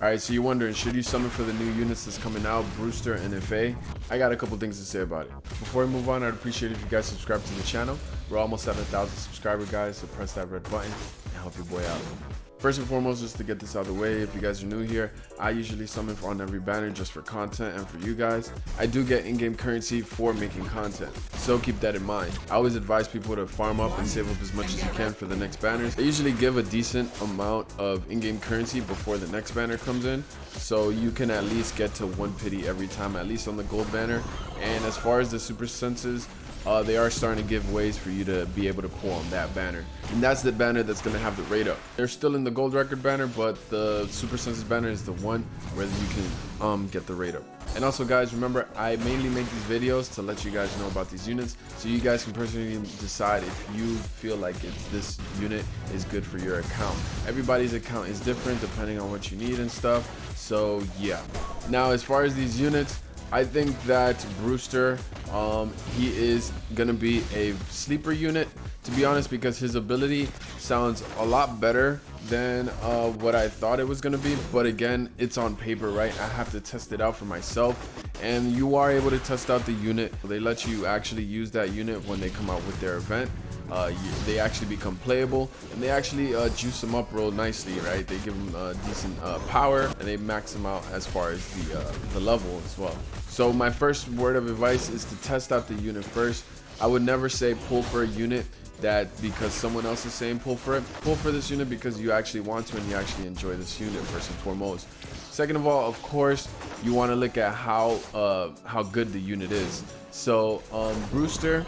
Alright, so you're wondering, should you summon for the new units that's coming out, BREWSTER and IFE? I got a couple things to say about it. Before we move on, I'd appreciate it if you guys subscribe to the channel. We're almost at 1,000 subscribers, guys, so press that red button and help your boy out. First and foremost, just to get this out of the way, if you guys are new here, I usually summon on every banner just for content and for you guys. I do get in-game currency for making content, so keep that in mind. I always advise people to farm up and save up as much as you can for the next banners. I usually give a decent amount of in-game currency before the next banner comes in, so you can at least get to 1 pity every time, at least on the gold banner. And as far as the super senses, they are starting to give ways for you to be able to pull on that banner, and that's the banner that's going to have the rate up. They're still in the gold record banner, but the super senses banner is the one where you can get the rate up. And also, guys, remember, I mainly make these videos to let you guys know about these units, so you guys can personally decide if you feel like this unit is good for your account. Everybody's account is different depending on what you need and stuff, so yeah. Now, as far as these units, I think that BREWSTER, he is gonna be a sleeper unit, to be honest, because his ability sounds a lot better than what I thought it was gonna be. But again, it's on paper, right? I have to test it out for myself, and you are able to test out the unit. They let you actually use that unit when they come out with their event. They actually become playable, and they actually juice them up real nicely, right? They give them decent power, and they max them out as far as the level as well. So my first word of advice is to test out the unit first. I would never say pull for a unit that because someone else is saying pull for it. Pull for this unit because you actually want to and you actually enjoy this unit first and foremost. Second of all, of course, you want to look at how good the unit is. So BREWSTER,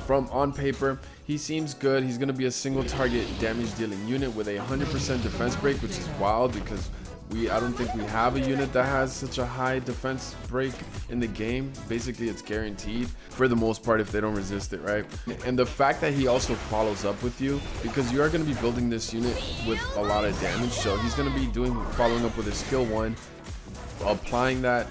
from on paper, he seems good. He's going to be a single target damage dealing unit with a 100% defense break, which is wild because I don't think we have a unit that has such a high defense break in the game. Basically, it's guaranteed for the most part if they don't resist it, right? And the fact that he also follows up with you, because you are going to be building this unit with a lot of damage, so he's going to be following up with his skill 1, applying that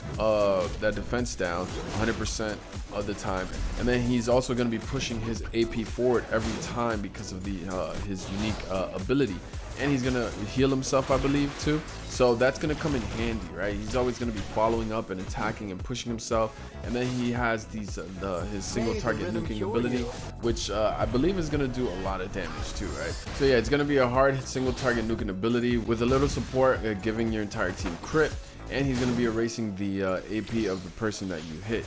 defense down 100% of the time, and then he's also going to be pushing his AP forward every time because of his unique ability, and he's going to heal himself, I believe, too. So that's going to come in handy, right? He's always going to be following up and attacking and pushing himself, and then he has his single target nuking ability, which I believe is going to do a lot of damage too, right? So yeah, it's going to be a hard single target nuking ability with a little support, giving your entire team crit. And he's going to be erasing the AP of the person that you hit.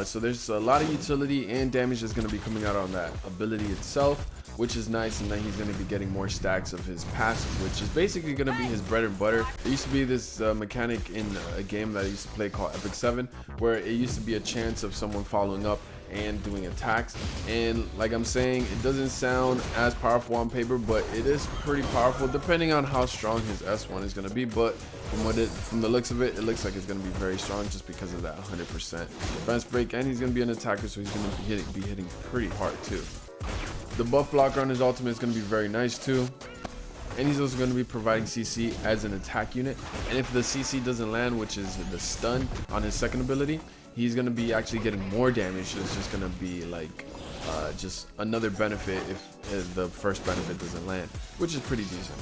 So there's a lot of utility and damage that's going to be coming out on that ability itself, which is nice. And then he's going to be getting more stacks of his passive, which is basically going to be his bread and butter. There used to be this mechanic in a game that I used to play called Epic 7, where it used to be a chance of someone following up and doing attacks, and like I'm saying, it doesn't sound as powerful on paper, but it is pretty powerful depending on how strong his S1 is going to be. But from the looks of it, it looks like it's going to be very strong just because of that 100% defense break, and he's going to be an attacker, so he's going to be hitting pretty hard too. The buff blocker on his ultimate is going to be very nice too. And he's also going to be providing CC as an attack unit, and if the CC doesn't land, which is the stun on his second ability, he's going to be actually getting more damage. So it's just going to be like just another benefit if the first benefit doesn't land, which is pretty decent.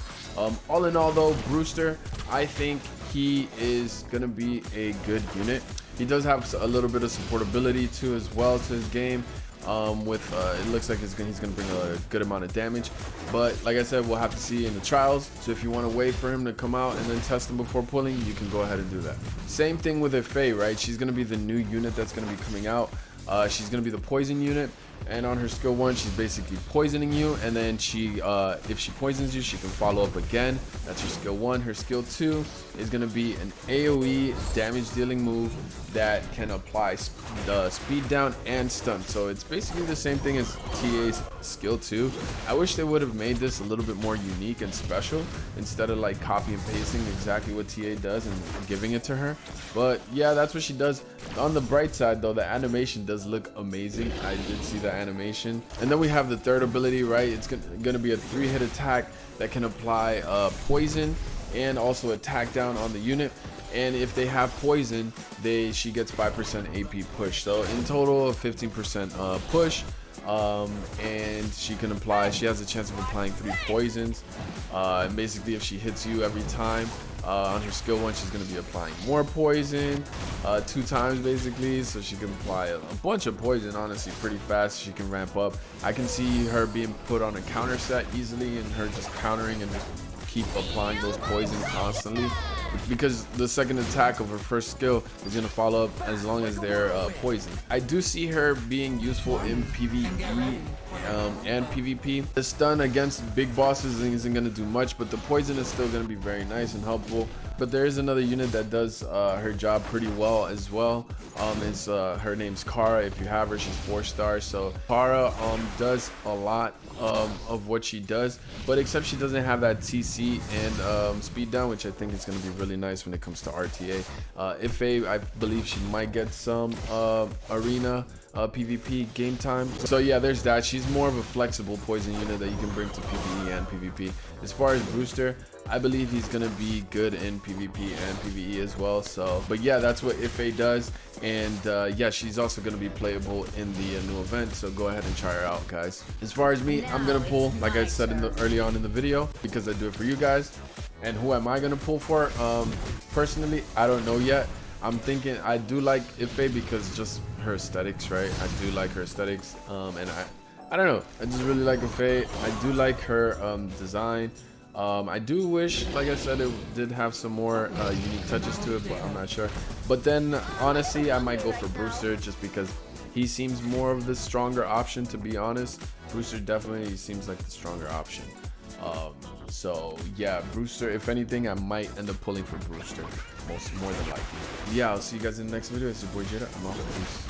All in all though, BREWSTER, I think he is going to be a good unit. He does have a little bit of supportability too as well to his game. It looks like he's going to bring a good amount of damage, but like I said, we'll have to see in the trials. So if you want to wait for him to come out and then test him before pulling, you can go ahead and do that. Same thing with IFE, right? She's going to be the new unit that's going to be coming out. She's going to be the poison unit, and on her skill 1, she's basically poisoning you, and then if she poisons you, she can follow up again. That's her skill 1. Her skill 2 is going to be an AoE damage dealing move that can apply speed down and stun. So it's basically the same thing as TA's skill 2. I wish they would have made this a little bit more unique and special instead of like copy and pasting exactly what TA does and giving it to her. But yeah, that's what she does. On the bright side though, the animation does look amazing. I did see the animation. And then we have the third ability, right? It's gonna be a 3-hit attack that can apply poison and also attack down on the unit. And if they have poison, she gets 5% AP push. So in total, 15% push. And she has a chance of applying 3 poisons. And basically, if she hits you every time, On her skill 1, she's going to be applying more poison 2 times basically, so she can apply a bunch of poison honestly pretty fast. She can ramp up. I can see her being put on a counter set easily, and her just countering and just keep applying those poison constantly, because the second attack of her first skill is going to follow up as long as they're poison. I do see her being useful in PvE and PvP. The stun against big bosses isn't going to do much, but the poison is still going to be very nice and helpful. But there is another unit that does her job pretty well as well. Her name's Kara. If you have her, she's 4-star. So Kara does a lot of what she does, but except she doesn't have that TC and speed down, which I think is going to be really nice when it comes to RTA. IFE, I believe she might get some arena PvP game time. So yeah, there's that. She's more of a flexible poison unit that you can bring to PvE and PvP. As far as BREWSTER, I believe he's gonna be good in PvP and PvE as well. So, but yeah, that's what IFE does, and yeah, she's also gonna be playable in the new event. So go ahead and try her out, guys. As far as me, I'm gonna pull, like I said early on in the video, because I do it for you guys. And who am I gonna pull for? Personally, I don't know yet. I'm thinking I do like IFE because just her aesthetics, right? I do like her aesthetics, and I don't know, I just really like IFE. I do like her design. I do wish, like I said, it did have some more unique touches to it, but I'm not sure. But then honestly, I might go for BREWSTER just because he seems more of the stronger option, to be honest. BREWSTER definitely seems like the stronger option. So yeah, BREWSTER, if anything, I might end up pulling for BREWSTER, more than likely. Yeah, I'll see you guys in the next video. It's your boy Jadaa. I'm out. Peace.